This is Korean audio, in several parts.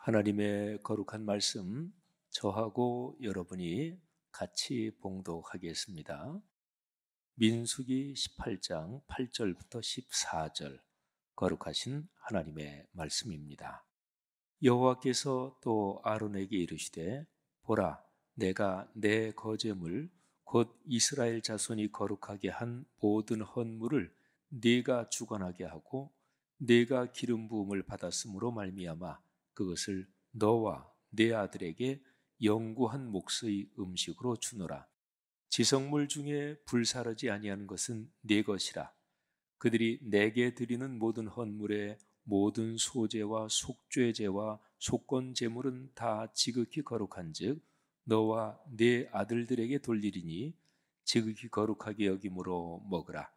하나님의 거룩한 말씀, 저하고 여러분이 같이 봉독하겠습니다. 민수기 18장 8절부터 14절, 거룩하신 하나님의 말씀입니다. 여호와께서 또 아론에게 이르시되, 보라, 내가 내 거제물 곧 이스라엘 자손이 거룩하게 한 모든 헌물을 네가 주관하게 하고 네가 기름 부음을 받았으므로 말미암아 그것을 너와 네 아들에게 영구한 몫의 음식으로 주노라. 지성물 중에 불사르지 아니하는 것은 네 것이라. 그들이 내게 드리는 모든 헌물의 모든 소제와 속죄제와 속건 제물은 다 지극히 거룩한즉 너와 네 아들들에게 돌리리니 지극히 거룩하게 여김으로 먹으라.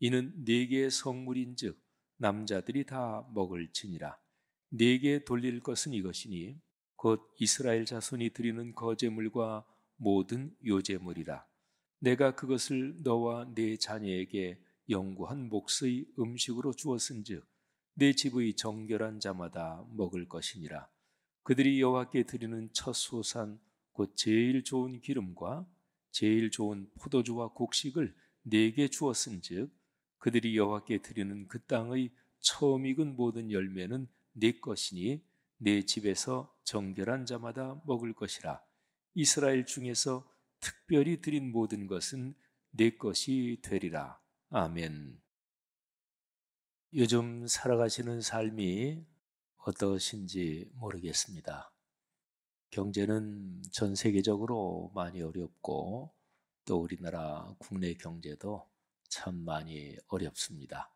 이는 네게 성물인즉 남자들이 다 먹을지니라. 네게 돌릴 것은 이것이니 곧 이스라엘 자손이 드리는 거제물과 모든 요제물이라. 내가 그것을 너와 네 자녀에게 영구한 몫의 음식으로 주었은즉 내 집의 정결한 자마다 먹을 것이니라. 그들이 여호와께 드리는 첫 소산 곧 제일 좋은 기름과 제일 좋은 포도주와 곡식을 내게 주었은즉 그들이 여호와께 드리는 그 땅의 처음 익은 모든 열매는 네 것이니 내 집에서 정결한 자마다 먹을 것이라. 이스라엘 중에서 특별히 드린 모든 것은 네 것이 되리라. 아멘. 요즘 살아가시는 삶이 어떠신지 모르겠습니다. 경제는 전 세계적으로 많이 어렵고 또 우리나라 국내 경제도 참 많이 어렵습니다.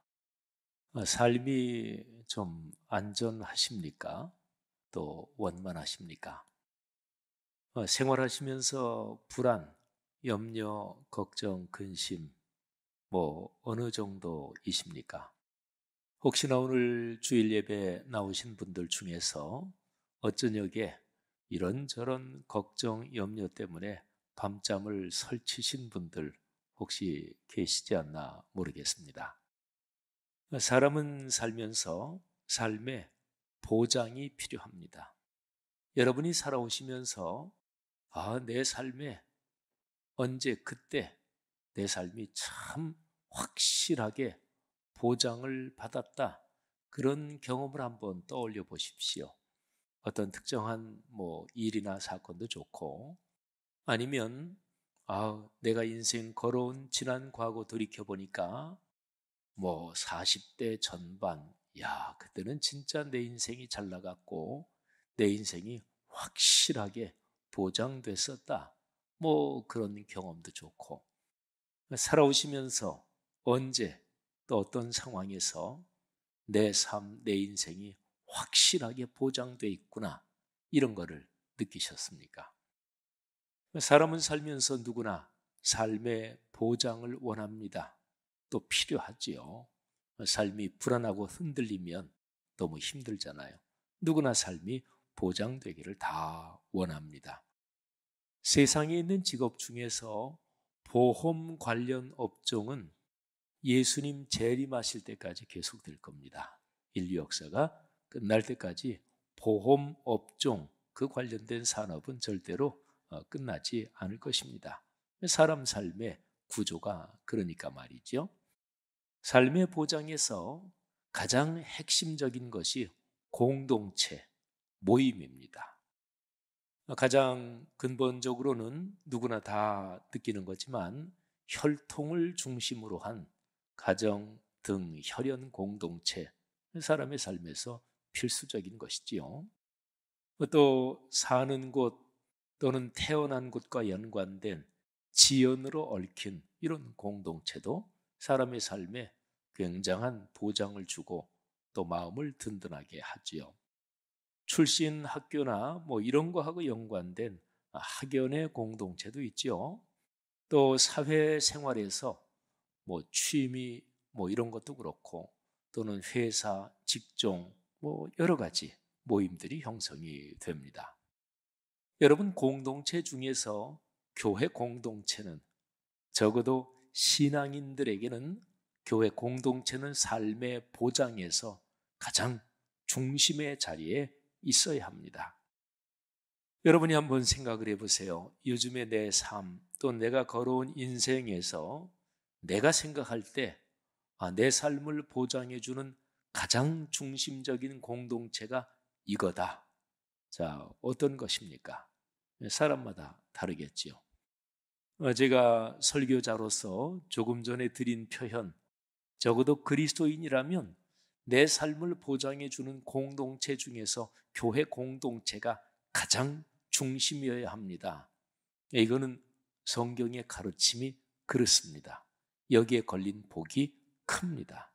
삶이 좀 안전하십니까? 또 원만하십니까? 생활하시면서 불안, 염려, 걱정, 근심 어느 정도이십니까? 혹시나 오늘 주일 예배 나오신 분들 중에서 어쩌녁에 이런저런 걱정, 염려 때문에 밤잠을 설치신 분들 혹시 계시지 않나 모르겠습니다. 사람은 살면서 삶에 보장이 필요합니다. 여러분이 살아오시면서 내 삶에 언제 그때 내 삶이 참 확실하게 보장을 받았다. 그런 경험을 한번 떠올려 보십시오. 어떤 특정한 일이나 사건도 좋고 아니면 내가 인생 걸어온 지난 과거 돌이켜 보니까 40대 전반 그때는 진짜 내 인생이 잘 나갔고 내 인생이 확실하게 보장됐었다. 그런 경험도 좋고 살아오시면서 언제 또 어떤 상황에서 내 삶, 내 인생이 확실하게 보장돼 있구나 이런 거를 느끼셨습니까? 사람은 살면서 누구나 삶의 보장을 원합니다. 또 필요하지요. 삶이 불안하고 흔들리면 너무 힘들잖아요. 누구나 삶이 보장되기를 다 원합니다. 세상에 있는 직업 중에서 보험 관련 업종은 예수님 재림하실 때까지 계속될 겁니다. 인류 역사가 끝날 때까지 보험 업종 그 관련된 산업은 절대로 끝나지 않을 것입니다. 사람 삶의 구조가 그러니까 말이죠. 삶의 보장에서 가장 핵심적인 것이 공동체, 모임입니다. 가장 근본적으로는 누구나 다 느끼는 거지만 혈통을 중심으로 한 가정 등 혈연 공동체, 사람의 삶에서 필수적인 것이지요. 또 사는 곳 또는 태어난 곳과 연관된 지연으로 얽힌 이런 공동체도 사람의 삶에 굉장한 보장을 주고 또 마음을 든든하게 하지요. 출신 학교나 이런 거하고 연관된 학연의 공동체도 있지요. 또 사회생활에서 취미 이런 것도 그렇고 또는 회사, 직종 여러 가지 모임들이 형성이 됩니다. 여러분 공동체 중에서 교회 공동체는 적어도 신앙인들에게는 교회 공동체는 삶의 보장에서 가장 중심의 자리에 있어야 합니다. 여러분이 한번 생각을 해보세요. 요즘에 내 삶, 또 내가 걸어온 인생에서 내가 생각할 때 내 삶을 보장해주는 가장 중심적인 공동체가 이거다. 자, 어떤 것입니까? 사람마다 다르겠지요. 제가 설교자로서 조금 전에 드린 표현, 적어도 그리스도인이라면 내 삶을 보장해주는 공동체 중에서 교회 공동체가 가장 중심이어야 합니다. 이거는 성경의 가르침이 그렇습니다. 여기에 걸린 복이 큽니다.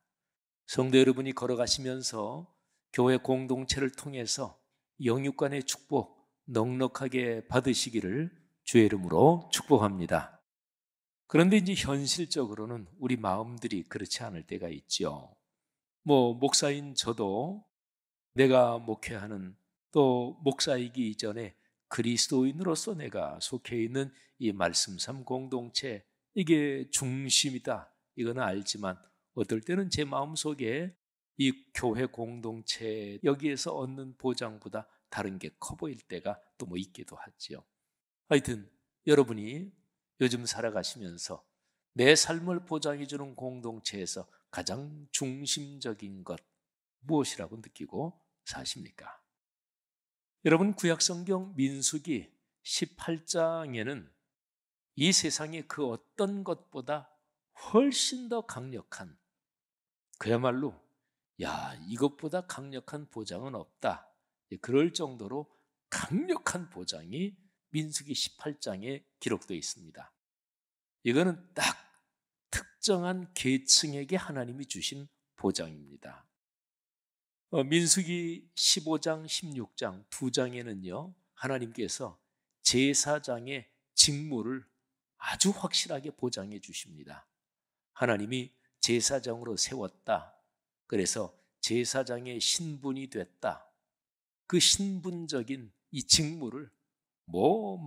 성도 여러분이 걸어가시면서 교회 공동체를 통해서 영육간의 축복 넉넉하게 받으시기를 주의 이름으로 축복합니다. 그런데 이제 현실적으로는 우리 마음들이 그렇지 않을 때가 있죠. 목사인 저도 내가 목회하는, 또 목사이기 이전에 그리스도인으로서 내가 속해 있는 이 말씀삼 공동체, 이게 중심이다, 이거는 알지만 어떨 때는 제 마음속에 이 교회 공동체 여기에서 얻는 보장보다 다른 게 커 보일 때가 또 있기도 하지요. 하여튼 여러분이 요즘 살아가시면서 내 삶을 보장해주는 공동체에서 가장 중심적인 것 무엇이라고 느끼고 사십니까? 여러분, 구약성경 민수기 18장에는 이 세상의 그 어떤 것보다 훨씬 더 강력한, 그야말로 이것보다 강력한 보장은 없다, 그럴 정도로 강력한 보장이 민수기 18장에 기록되어 있습니다. 이거는 딱 특정한 계층에게 하나님이 주신 보장입니다. 민수기 15장, 16장 두 장에는요, 하나님께서 제사장의 직무를 아주 확실하게 보장해 주십니다. 하나님이 제사장으로 세웠다, 그래서 제사장의 신분이 됐다, 그 신분적인 이 직무를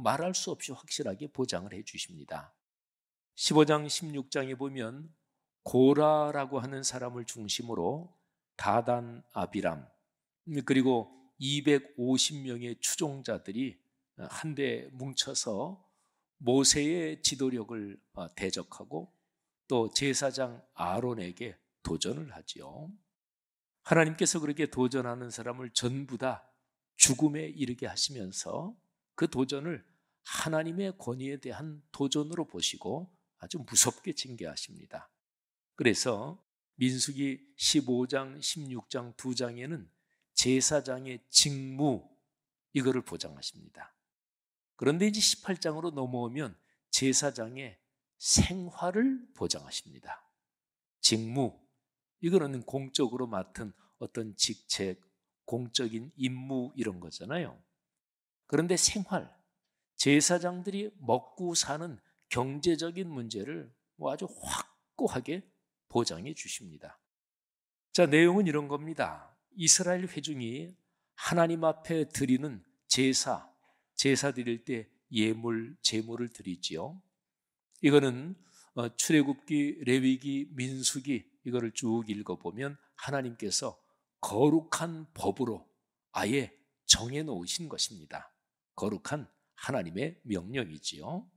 말할 수 없이 확실하게 보장을 해 주십니다. 15장, 16장에 보면 고라라고 하는 사람을 중심으로 다단, 아비람, 그리고 250명의 추종자들이 한데 뭉쳐서 모세의 지도력을 대적하고 또 제사장 아론에게 도전을 하지요. 하나님께서 그렇게 도전하는 사람을 전부 다 죽음에 이르게 하시면서 그 도전을 하나님의 권위에 대한 도전으로 보시고 아주 무섭게 징계하십니다. 그래서 민수기 15장, 16장 두 장에는 제사장의 직무, 이거를 보장하십니다. 그런데 이제 18장으로 넘어오면 제사장의 생활을 보장하십니다. 직무, 이거는 공적으로 맡은 어떤 직책, 공적인 임무 이런 거잖아요. 그런데 생활, 제사장들이 먹고 사는 경제적인 문제를 아주 확고하게 보장해 주십니다. 자, 내용은 이런 겁니다. 이스라엘 회중이 하나님 앞에 드리는 제사 드릴 때 예물, 제물을 드리지요. 이거는 출애굽기, 레위기, 민수기 이거를 쭉 읽어보면 하나님께서 거룩한 법으로 아예 정해 놓으신 것입니다. 거룩한 하나님의 명령이지요.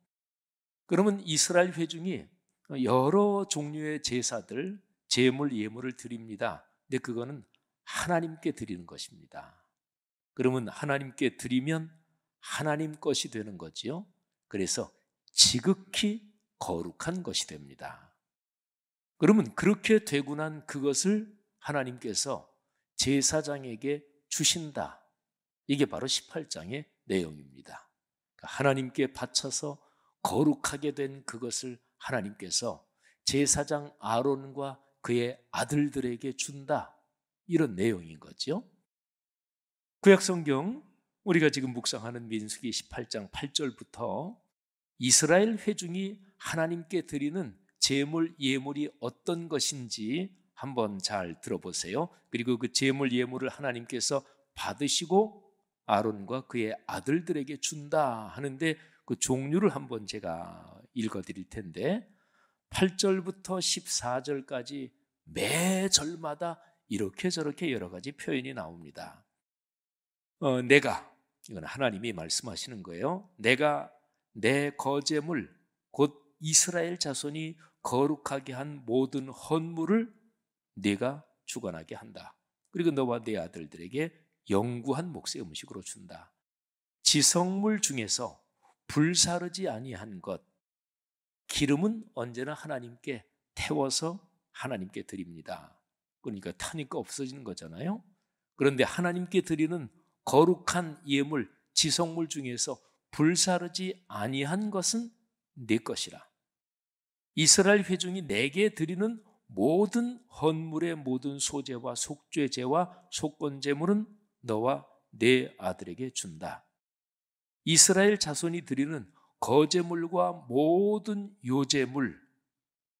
그러면 이스라엘 회중이 여러 종류의 제사들, 제물, 예물을 드립니다. 근데 그거는 하나님께 드리는 것입니다. 그러면 하나님께 드리면 하나님 것이 되는 거지요. 그래서 지극히 거룩한 것이 됩니다. 그러면 그렇게 되고 난 그것을 하나님께서 제사장에게 주신다. 이게 바로 18장의 내용입니다. 하나님께 바쳐서 거룩하게 된 그것을 하나님께서 제사장 아론과 그의 아들들에게 준다, 이런 내용인 거죠. 구약성경 우리가 지금 묵상하는 민수기 18장 8절부터 이스라엘 회중이 하나님께 드리는 제물 예물이 어떤 것인지 한번 잘 들어보세요. 그리고 그 제물 예물을 하나님께서 받으시고 아론과 그의 아들들에게 준다 하는데 그 종류를 한번 제가 읽어드릴 텐데 8절부터 14절까지 매 절마다 이렇게 저렇게 여러 가지 표현이 나옵니다. 이건 하나님이 말씀하시는 거예요. 내가 내 거제물 곧 이스라엘 자손이 거룩하게 한 모든 헌물을 네가 주관하게 한다. 그리고 너와 네 아들들에게 영구한 몫의 음식으로 준다. 지성물 중에서 불사르지 아니한 것, 기름은 언제나 하나님께 태워서 하나님께 드립니다. 그러니까 타니까 없어지는 거잖아요. 그런데 하나님께 드리는 거룩한 예물, 지성물 중에서 불사르지 아니한 것은 네 것이라. 이스라엘 회중이 내게 드리는 모든 헌물의 모든 소제와 속죄제와 속건제물은 너와 네 아들에게 준다. 이스라엘 자손이 드리는 거제물과 모든 요제물,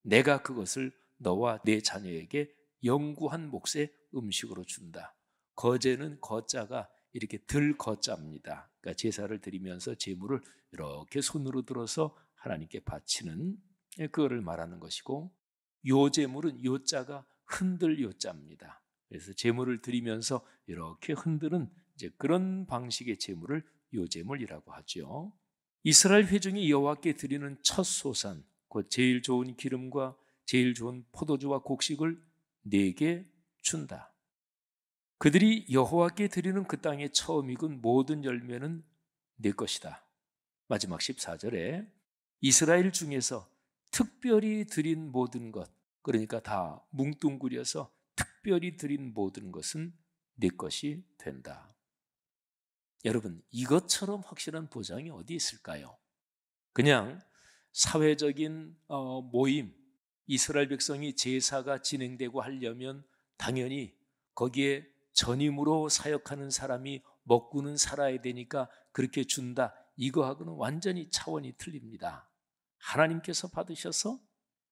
내가 그것을 너와 네 자녀에게 영구한 몫의 음식으로 준다. 거제는 거자가 이렇게 들거자입니다. 그러니까 제사를 드리면서 제물을 이렇게 손으로 들어서 하나님께 바치는 그거를 말하는 것이고, 요제물은 요자가 흔들 요자입니다. 그래서 제물을 드리면서 이렇게 흔드는 이제 그런 방식의 제물을 요제물이라고 하죠. 이스라엘 회중이 여호와께 드리는 첫 소산, 곧 제일 좋은 기름과 제일 좋은 포도주와 곡식을 네게 준다. 그들이 여호와께 드리는 그 땅에 처음 익은 모든 열매는 네 것이다. 마지막 14절에 이스라엘 중에서 특별히 드린 모든 것, 그러니까 다 뭉뚱그려서 특별히 드린 모든 것은 네 것이 된다. 여러분, 이것처럼 확실한 보장이 어디 있을까요? 그냥 사회적인 모임, 이스라엘 백성이 제사가 진행되고 하려면 당연히 거기에 전임으로 사역하는 사람이 먹고는 살아야 되니까 그렇게 준다. 이거하고는 완전히 차원이 틀립니다. 하나님께서 받으셔서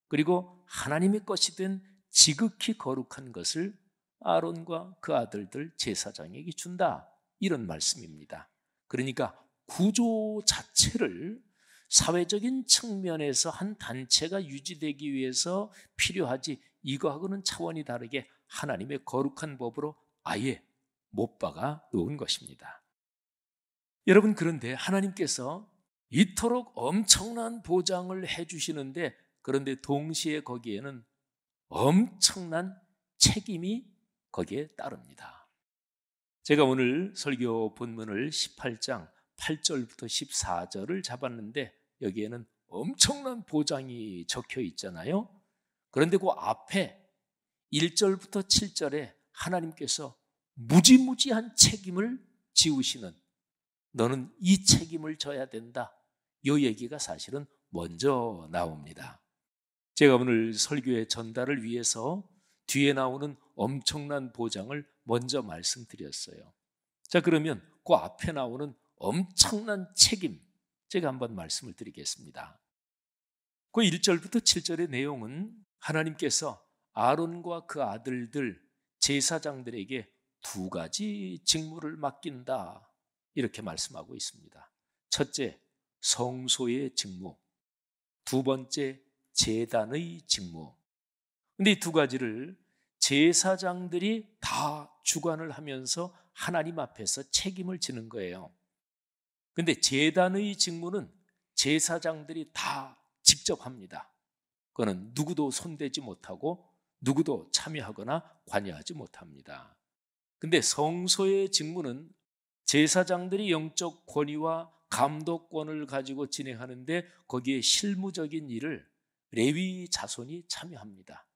그리고 하나님의 것이 된 지극히 거룩한 것을 아론과 그 아들들 제사장에게 준다. 이런 말씀입니다. 그러니까 구조 자체를 사회적인 측면에서 한 단체가 유지되기 위해서 필요하지, 이거하고는 차원이 다르게 하나님의 거룩한 법으로 아예 못 박아 놓은 것입니다. 여러분, 그런데 하나님께서 이토록 엄청난 보장을 해주시는데, 그런데 동시에 거기에는 엄청난 책임이 거기에 따릅니다. 제가 오늘 설교 본문을 18장 8절부터 14절을 잡았는데 여기에는 엄청난 보장이 적혀 있잖아요. 그런데 그 앞에 1절부터 7절에 하나님께서 무지무지한 책임을 지우시는, 너는 이 책임을 져야 된다, 이 얘기가 사실은 먼저 나옵니다. 제가 오늘 설교의 전달을 위해서 뒤에 나오는 엄청난 보장을 먼저 말씀드렸어요. 자, 그러면 그 앞에 나오는 엄청난 책임, 제가 한번 말씀을 드리겠습니다. 그 1절부터 7절의 내용은 하나님께서 아론과 그 아들들 제사장들에게 두 가지 직무를 맡긴다, 이렇게 말씀하고 있습니다. 첫째, 성소의 직무. 두 번째, 제단의 직무. 근데 이 두 가지를 제사장들이 다 주관을 하면서 하나님 앞에서 책임을 지는 거예요. 근데 제단의 직무는 제사장들이 다 직접 합니다. 그거는 누구도 손대지 못하고 누구도 참여하거나 관여하지 못합니다. 근데 성소의 직무는 제사장들이 영적 권위와 감독권을 가지고 진행하는데 거기에 실무적인 일을 레위 자손이 참여합니다.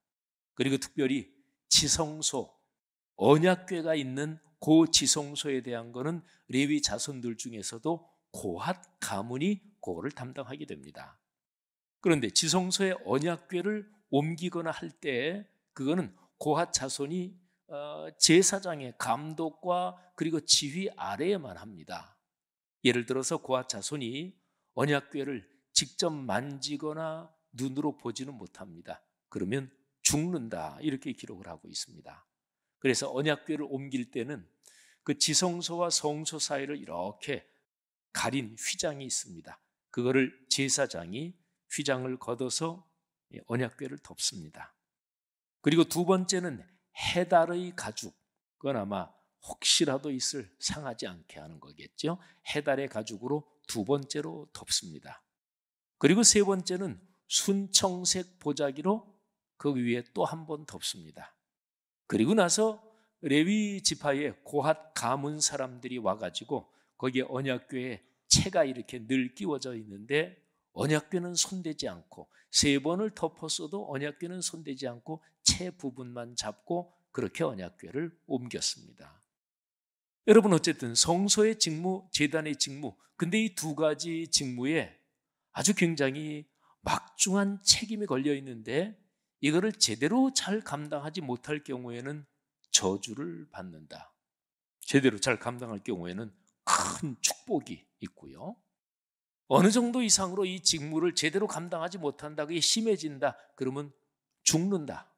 그리고 특별히 지성소, 언약궤가 있는 그 지성소에 대한 거는 레위 자손들 중에서도 고핫 가문이 그거를 담당하게 됩니다. 그런데 지성소에 언약궤를 옮기거나 할 때 그거는 고핫 자손이 제사장의 감독과 그리고 지휘 아래에만 합니다. 예를 들어서 고핫 자손이 언약궤를 직접 만지거나 눈으로 보지는 못합니다. 그러면 죽는다, 이렇게 기록을 하고 있습니다. 그래서 언약궤를 옮길 때는 그 지성소와 성소 사이를 이렇게 가린 휘장이 있습니다. 그거를 제사장이 휘장을 걷어서 언약궤를 덮습니다. 그리고 두 번째는 해달의 가죽, 그건 아마 혹시라도 있을 상하지 않게 하는 거겠죠. 해달의 가죽으로 두 번째로 덮습니다. 그리고 세 번째는 순청색 보자기로 그 위에 또 한 번 덮습니다. 그리고 나서 레위 지파의 고핫 가문 사람들이 와가지고 거기에 언약궤에 채가 이렇게 늘 끼워져 있는데 언약궤는 손대지 않고 세 번을 덮었어도 언약궤는 손대지 않고 채 부분만 잡고 그렇게 언약궤를 옮겼습니다. 여러분, 어쨌든 성소의 직무, 제단의 직무, 근데 이 두 가지 직무에 아주 굉장히 막중한 책임이 걸려 있는데 이거를 제대로 잘 감당하지 못할 경우에는 저주를 받는다. 제대로 잘 감당할 경우에는 큰 축복이 있고요. 어느 정도 이상으로 이 직무를 제대로 감당하지 못한다, 그게 심해진다, 그러면 죽는다.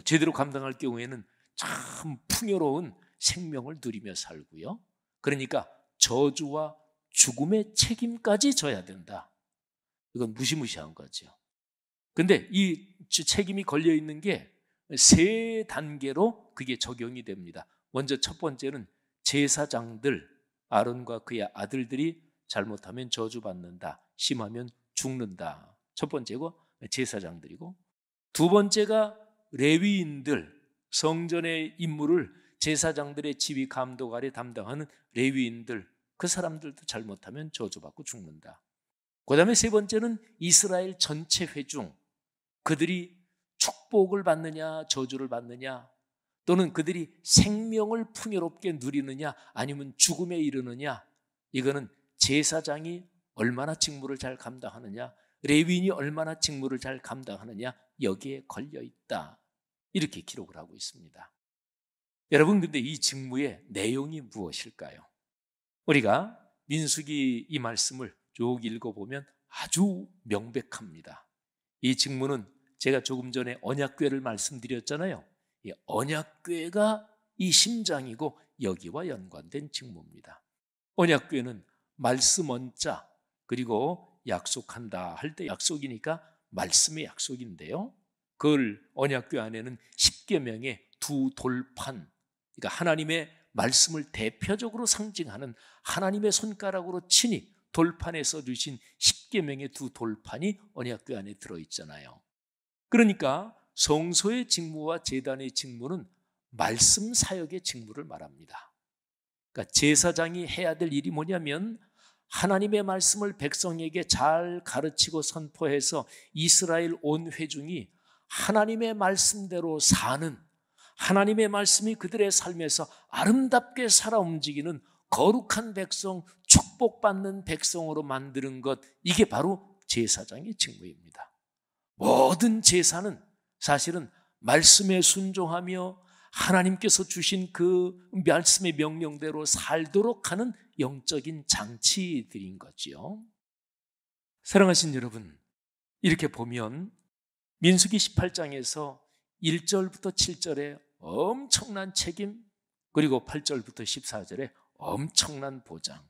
제대로 감당할 경우에는 참 풍요로운 생명을 누리며 살고요. 그러니까 저주와 죽음의 책임까지 져야 된다. 이건 무시무시한 거죠. 근데 이 책임이 걸려 있는 게 세 단계로 그게 적용이 됩니다. 먼저 첫 번째는 제사장들, 아론과 그의 아들들이 잘못하면 저주받는다, 심하면 죽는다. 첫 번째고 제사장들이고, 두 번째가 레위인들, 성전의 임무를 제사장들의 지휘 감독 아래 담당하는 레위인들, 그 사람들도 잘못하면 저주받고 죽는다. 그 다음에 세 번째는 이스라엘 전체 회중, 그들이 축복을 받느냐 저주를 받느냐, 또는 그들이 생명을 풍요롭게 누리느냐 아니면 죽음에 이르느냐, 이거는 제사장이 얼마나 직무를 잘 감당하느냐, 레위인이 얼마나 직무를 잘 감당하느냐, 여기에 걸려 있다. 이렇게 기록을 하고 있습니다. 여러분, 근데 이 직무의 내용이 무엇일까요? 우리가 민수기 이 말씀을 쭉 읽어보면 아주 명백합니다. 이 직무는 제가 조금 전에 언약궤를 말씀드렸잖아요. 이 언약궤가 이 심장이고 여기와 연관된 직무입니다. 언약궤는 말씀 언자, 그리고 약속한다 할 때 약속이니까 말씀의 약속인데요, 그걸 언약궤 안에는 십계명의 두 돌판, 그러니까 하나님의 말씀을 대표적으로 상징하는 하나님의 손가락으로 친히 돌판에 써주신 십계명의 두 돌판이 언약궤 안에 들어있잖아요. 그러니까 성소의 직무와 제단의 직무는 말씀 사역의 직무를 말합니다. 그러니까 제사장이 해야 될 일이 뭐냐면 하나님의 말씀을 백성에게 잘 가르치고 선포해서 이스라엘 온 회중이 하나님의 말씀대로 사는, 하나님의 말씀이 그들의 삶에서 아름답게 살아 움직이는 거룩한 백성, 축복받는 백성으로 만드는 것, 이게 바로 제사장의 직무입니다. 모든 제사는 사실은 말씀에 순종하며 하나님께서 주신 그 말씀의 명령대로 살도록 하는 영적인 장치들인 거지요. 사랑하신 여러분, 이렇게 보면 민수기 18장에서 1절부터 7절에 엄청난 책임, 그리고 8절부터 14절에 엄청난 보장,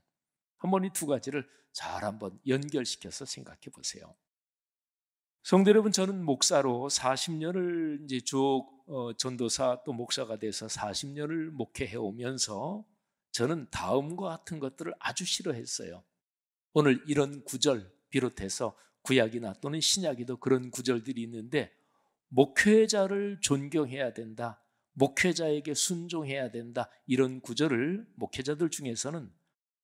한번 이 두 가지를 잘 한번 연결시켜서 생각해 보세요. 성도 여러분, 저는 목사로 40년을 이제 쭉 전도사 또 목사가 돼서 40년을 목회해 오면서 저는 다음과 같은 것들을 아주 싫어했어요. 오늘 이런 구절 비롯해서 구약이나 또는 신약에도 그런 구절들이 있는데, 목회자를 존경해야 된다, 목회자에게 순종해야 된다, 이런 구절을 목회자들 중에서는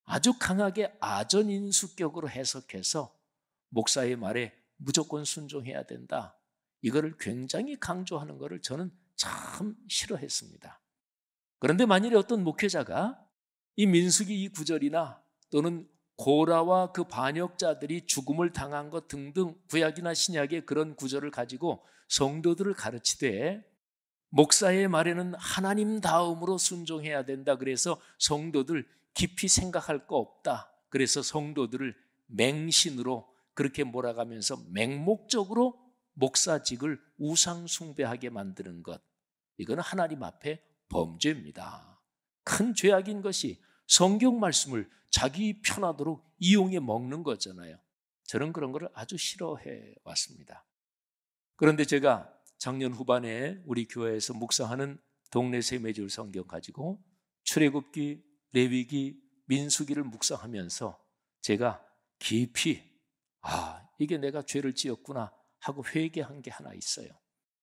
아주 강하게 아전인수격으로 해석해서 목사의 말에 무조건 순종해야 된다, 이거를 굉장히 강조하는 것을 저는 참 싫어했습니다. 그런데 만일에 어떤 목회자가 이 민수기 이 구절이나 또는 고라와 그 반역자들이 죽음을 당한 것 등등 구약이나 신약의 그런 구절을 가지고 성도들을 가르치되 목사의 말에는 하나님 다음으로 순종해야 된다, 그래서 성도들 깊이 생각할 거 없다, 그래서 성도들을 맹신으로 그렇게 몰아가면서 맹목적으로 목사직을 우상 숭배하게 만드는 것, 이거는 하나님 앞에 범죄입니다. 큰 죄악인 것이 성경 말씀을 자기 편하도록 이용해 먹는 거잖아요. 저는 그런 거를 아주 싫어해 왔습니다. 그런데 제가 작년 후반에 우리 교회에서 묵상하는 동네 세매줄 성경 가지고 출애굽기, 레위기, 민수기를 묵상하면서 제가 깊이 이게 내가 죄를 지었구나 하고 회개한 게 하나 있어요.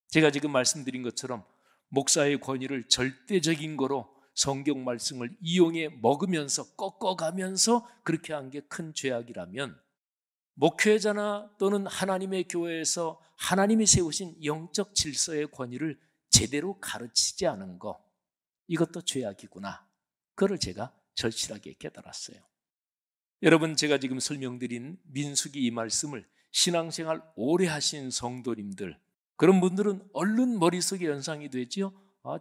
제가 지금 말씀드린 것처럼 목사의 권위를 절대적인 거로 성경 말씀을 이용해 먹으면서 꺾어가면서 그렇게 한 게 큰 죄악이라면, 목회자나 또는 하나님의 교회에서 하나님이 세우신 영적 질서의 권위를 제대로 가르치지 않은 거, 이것도 죄악이구나. 그걸 제가 절실하게 깨달았어요. 여러분, 제가 지금 설명드린 민수기 이 말씀을 신앙생활 오래 하신 성도님들, 그런 분들은 얼른 머릿속에 연상이 되지요.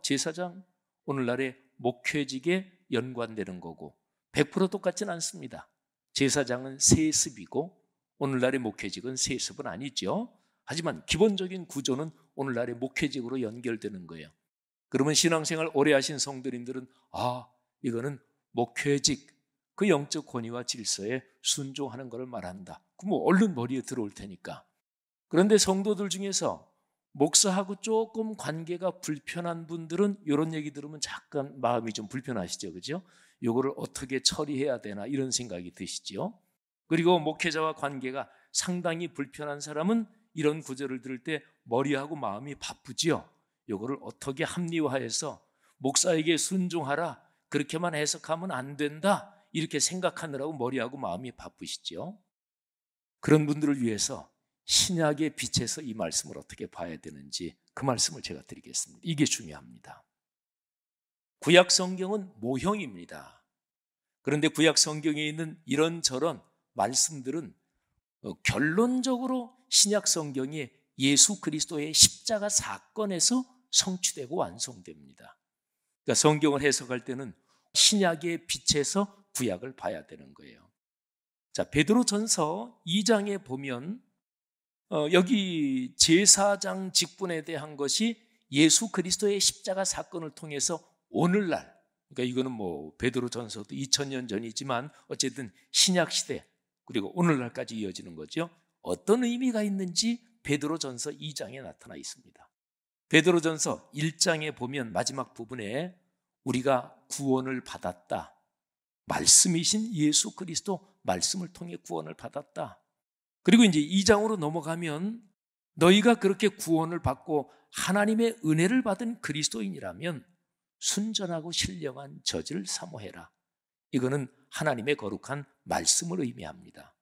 제사장 오늘날의 목회직에 연관되는 거고, 100% 똑같지는 않습니다. 제사장은 세습이고 오늘날의 목회직은 세습은 아니죠. 하지만 기본적인 구조는 오늘날의 목회직으로 연결되는 거예요. 그러면 신앙생활 오래 하신 성도님들은 이거는 목회직, 그 영적 권위와 질서에 순종하는 것을 말한다. 그럼 얼른 머리에 들어올 테니까. 그런데 성도들 중에서 목사하고 조금 관계가 불편한 분들은 이런 얘기 들으면 잠깐 마음이 좀 불편하시죠, 그죠? 이거를 어떻게 처리해야 되나 이런 생각이 드시죠. 그리고 목회자와 관계가 상당히 불편한 사람은 이런 구절을 들을 때 머리하고 마음이 바쁘지요. 이거를 어떻게 합리화해서 목사에게 순종하라, 그렇게만 해석하면 안 된다, 이렇게 생각하느라고 머리하고 마음이 바쁘시죠. 그런 분들을 위해서 신약의 빛에서 이 말씀을 어떻게 봐야 되는지 그 말씀을 제가 드리겠습니다. 이게 중요합니다. 구약 성경은 모형입니다. 그런데 구약 성경에 있는 이런저런 말씀들은 결론적으로 신약 성경이 예수 그리스도의 십자가 사건에서 성취되고 완성됩니다. 그러니까 성경을 해석할 때는 신약의 빛에서 구약을 봐야 되는 거예요. 자, 베드로전서 2장에 보면 여기 제사장 직분에 대한 것이 예수 그리스도의 십자가 사건을 통해서 오늘날, 그러니까 이거는 베드로전서도 2000년 전이지만 어쨌든 신약 시대 그리고 오늘날까지 이어지는 거죠. 어떤 의미가 있는지 베드로전서 2장에 나타나 있습니다. 베드로전서 1장에 보면 마지막 부분에 우리가 구원을 받았다, 말씀이신 예수 그리스도 말씀을 통해 구원을 받았다. 그리고 이제 2장으로 넘어가면 너희가 그렇게 구원을 받고 하나님의 은혜를 받은 그리스도인이라면 순전하고 신령한 저지를 사모해라. 이거는 하나님의 거룩한 말씀을 의미합니다.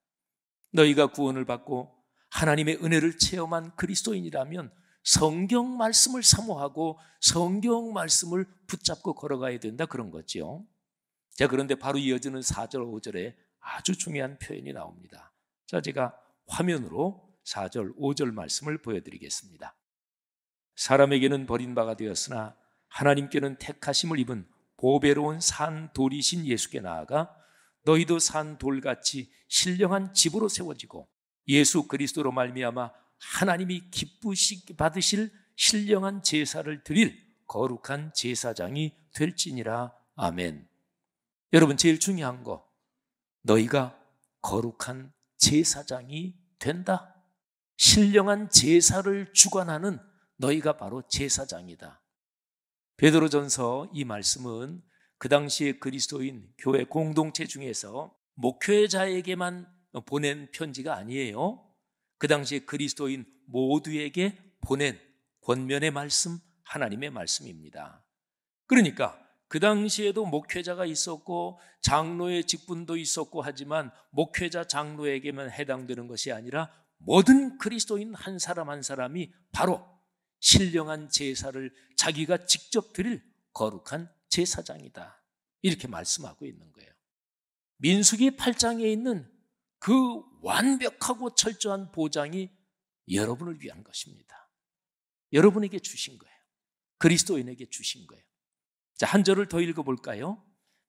너희가 구원을 받고 하나님의 은혜를 체험한 그리스도인이라면 성경 말씀을 사모하고 성경 말씀을 붙잡고 걸어가야 된다, 그런 거죠. 자, 그런데 바로 이어지는 4절, 5절에 아주 중요한 표현이 나옵니다. 자, 제가 화면으로 4절, 5절 말씀을 보여드리겠습니다. 사람에게는 버림받아 되었으나 하나님께는 택하심을 입은 보배로운 산 돌이신 예수께 나아가 너희도 산 돌같이 신령한 집으로 세워지고 예수 그리스도로 말미암아 하나님이 기쁘시게 받으실 신령한 제사를 드릴 거룩한 제사장이 될지니라. 아멘. 여러분, 제일 중요한 거, 너희가 거룩한 제사장이 된다. 신령한 제사를 주관하는 너희가 바로 제사장이다. 베드로전서 이 말씀은 그 당시에 그리스도인 교회 공동체 중에서 목회자에게만 보낸 편지가 아니에요. 그 당시에 그리스도인 모두에게 보낸 권면의 말씀, 하나님의 말씀입니다. 그러니까 그 당시에도 목회자가 있었고 장로의 직분도 있었고 하지만 목회자, 장로에게만 해당되는 것이 아니라 모든 그리스도인 한 사람 한 사람이 바로 신령한 제사를 자기가 직접 드릴 거룩한 제사장이다, 이렇게 말씀하고 있는 거예요. 민수기 8장에 있는 그 완벽하고 철저한 보장이 여러분을 위한 것입니다. 여러분에게 주신 거예요. 그리스도인에게 주신 거예요. 자, 한 절을 더 읽어볼까요?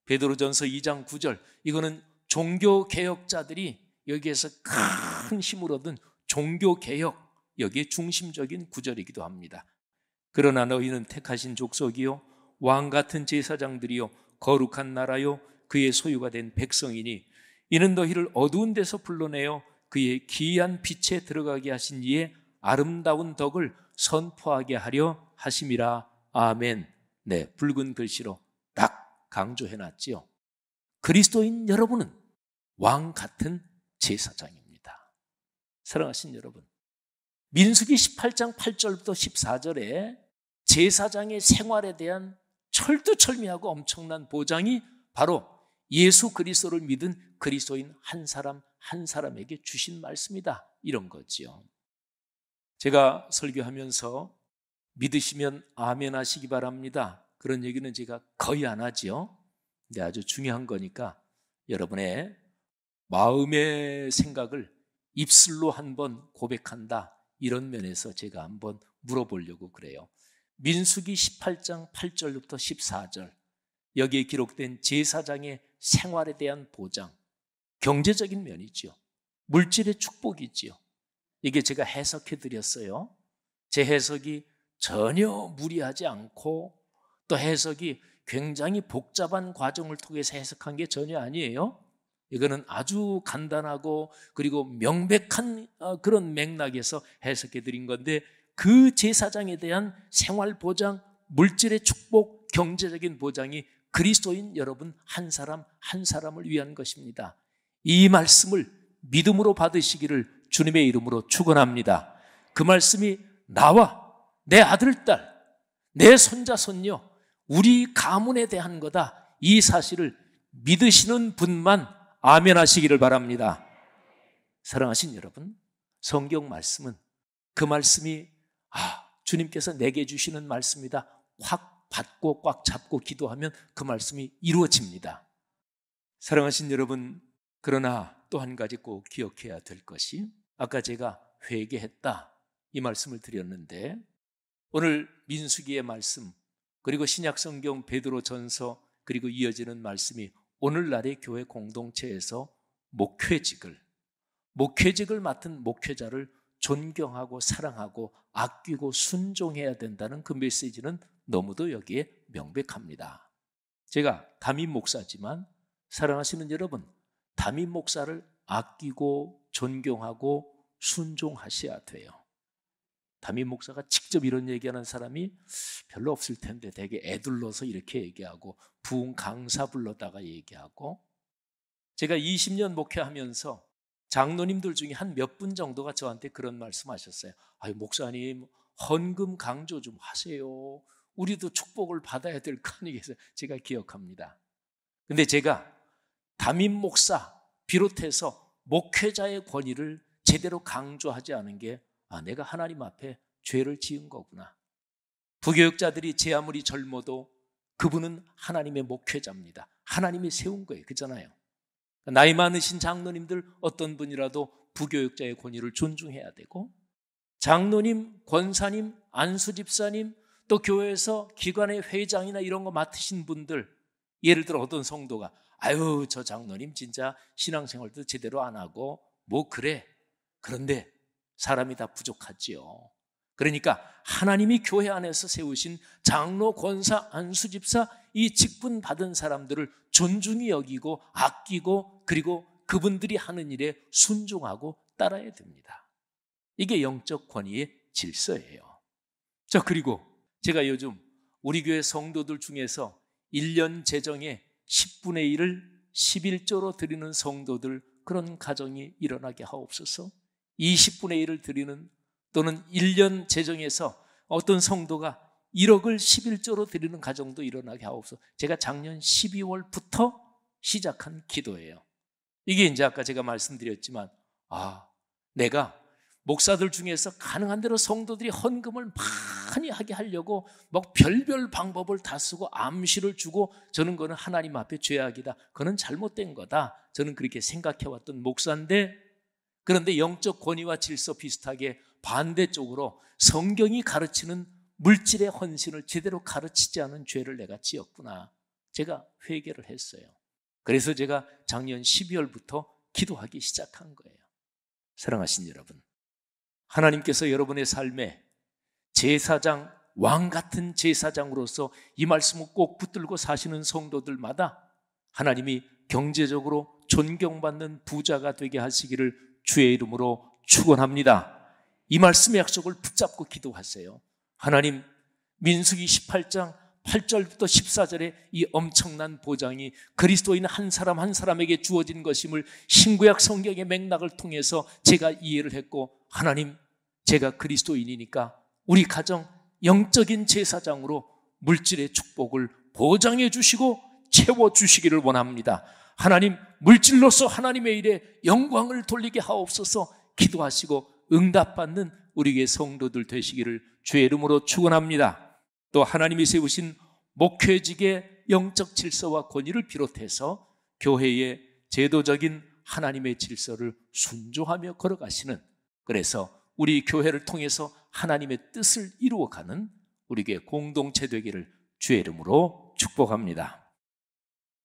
베드로전서 2장 9절. 이거는 종교개혁자들이 여기에서 큰 힘을 얻은 종교개혁, 여기에 중심적인 구절이기도 합니다. 그러나 너희는 택하신 족속이요 왕같은 제사장들이요 거룩한 나라요 그의 소유가 된 백성이니 이는 너희를 어두운 데서 불러내어 그의 기이한 빛에 들어가게 하신 이의 아름다운 덕을 선포하게 하려 하심이라. 아멘. 네, 붉은 글씨로 딱 강조해놨지요. 그리스도인 여러분은 왕 같은 제사장입니다. 사랑하신 여러분, 민수기 18장 8절부터 14절에 제사장의 생활에 대한 철두철미하고 엄청난 보장이 바로 예수 그리스도를 믿은 그리스도인 한 사람 한 사람에게 주신 말씀이다, 이런 거지요. 제가 설교하면서 믿으시면 아멘 하시기 바랍니다, 그런 얘기는 제가 거의 안 하지요. 근데 아주 중요한 거니까 여러분의 마음의 생각을 입술로 한번 고백한다, 이런 면에서 제가 한번 물어보려고 그래요. 민수기 18장 8절부터 14절, 여기에 기록된 제사장의 생활에 대한 보장, 경제적인 면이지요. 물질의 축복이지요. 이게 제가 해석해 드렸어요. 제 해석이 전혀 무리하지 않고 또 해석이 굉장히 복잡한 과정을 통해서 해석한 게 전혀 아니에요. 이거는 아주 간단하고 그리고 명백한 그런 맥락에서 해석해 드린 건데, 그 제사장에 대한 생활 보장, 물질의 축복, 경제적인 보장이 그리스도인 여러분 한 사람 한 사람을 위한 것입니다. 이 말씀을 믿음으로 받으시기를 주님의 이름으로 축원합니다. 그 말씀이 나와 내 아들, 딸, 내 손자, 손녀, 우리 가문에 대한 거다, 이 사실을 믿으시는 분만 아멘 하시기를 바랍니다. 사랑하신 여러분, 성경 말씀은 그 말씀이 주님께서 내게 주시는 말씀이다 확 받고 꽉 잡고 기도하면 그 말씀이 이루어집니다. 사랑하신 여러분, 그러나 또 한 가지 꼭 기억해야 될 것이, 아까 제가 회개했다 이 말씀을 드렸는데, 오늘 민수기의 말씀 그리고 신약성경 베드로전서 그리고 이어지는 말씀이 오늘날의 교회 공동체에서 목회직을 맡은 목회자를 존경하고 사랑하고 아끼고 순종해야 된다는 그 메시지는 너무도 여기에 명백합니다. 제가 담임 목사지만 사랑하시는 여러분, 담임 목사를 아끼고 존경하고 순종하셔야 돼요. 담임 목사가 직접 이런 얘기하는 사람이 별로 없을 텐데 되게 애둘러서 이렇게 얘기하고 부흥 강사 불러다가 얘기하고, 제가 20년 목회하면서 장로님들 중에 한 몇 분 정도가 저한테 그런 말씀하셨어요. 목사님, 헌금 강조 좀 하세요. 우리도 축복을 받아야 될 거 아니겠어요? 제가 기억합니다. 근데 제가 담임 목사 비롯해서 목회자의 권위를 제대로 강조하지 않은 게 내가 하나님 앞에 죄를 지은 거구나. 부교육자들이 제 아무리 젊어도 그분은 하나님의 목회자입니다. 하나님이 세운 거예요. 그렇잖아요. 나이 많으신 장로님들 어떤 분이라도 부교육자의 권위를 존중해야 되고, 장로님, 권사님, 안수집사님, 또 교회에서 기관의 회장이나 이런 거 맡으신 분들, 예를 들어 어떤 성도가 저 장로님 진짜 신앙생활도 제대로 안 하고 그래. 그런데 사람이 다 부족하지요. 그러니까 하나님이 교회 안에서 세우신 장로, 권사, 안수집사, 이 직분 받은 사람들을 존중히 여기고 아끼고, 그리고 그분들이 하는 일에 순종하고 따라야 됩니다. 이게 영적 권위의 질서예요. 자, 그리고 제가 요즘 우리 교회 성도들 중에서 1년 재정의 10분의 1을 11조로 드리는 성도들, 그런 가정이 일어나게 하옵소서. 20분의 1을 드리는, 또는 1년 재정에서 어떤 성도가 1억을 11조로 드리는 가정도 일어나게 하옵소서. 제가 작년 12월부터 시작한 기도예요. 이게 이제 아까 제가 말씀드렸지만, 내가 목사들 중에서 가능한 대로 성도들이 헌금을 많이 하게 하려고 별별 방법을 다 쓰고 암시를 주고, 저는 그거는 하나님 앞에 죄악이다, 그거는 잘못된 거다, 저는 그렇게 생각해왔던 목사인데, 그런데 영적 권위와 질서 비슷하게 반대쪽으로 성경이 가르치는 물질의 헌신을 제대로 가르치지 않은 죄를 내가 지었구나, 제가 회개를 했어요. 그래서 제가 작년 12월부터 기도하기 시작한 거예요. 사랑하신 여러분, 하나님께서 여러분의 삶에 제사장, 왕 같은 제사장으로서 이 말씀을 꼭 붙들고 사시는 성도들마다 하나님이 경제적으로 존경받는 부자가 되게 하시기를 주의 이름으로 축원합니다. 이 말씀의 약속을 붙잡고 기도하세요. 하나님, 민수기 18장 8절부터 14절에 이 엄청난 보장이 그리스도인 한 사람 한 사람에게 주어진 것임을 신구약 성경의 맥락을 통해서 제가 이해를 했고, 하나님, 제가 그리스도인이니까 우리 가정 영적인 제사장으로 물질의 축복을 보장해 주시고 채워 주시기를 원합니다. 하나님, 물질로서 하나님의 일에 영광을 돌리게 하옵소서. 기도하시고 응답받는 우리 교회 성도들 되시기를 주의 이름으로 축원합니다. 또 하나님이 세우신 목회직의 영적 질서와 권위를 비롯해서 교회의 제도적인 하나님의 질서를 순종하며 걸어가시는, 그래서 우리 교회를 통해서 하나님의 뜻을 이루어가는 우리 교회 공동체 되기를 주의 이름으로 축복합니다.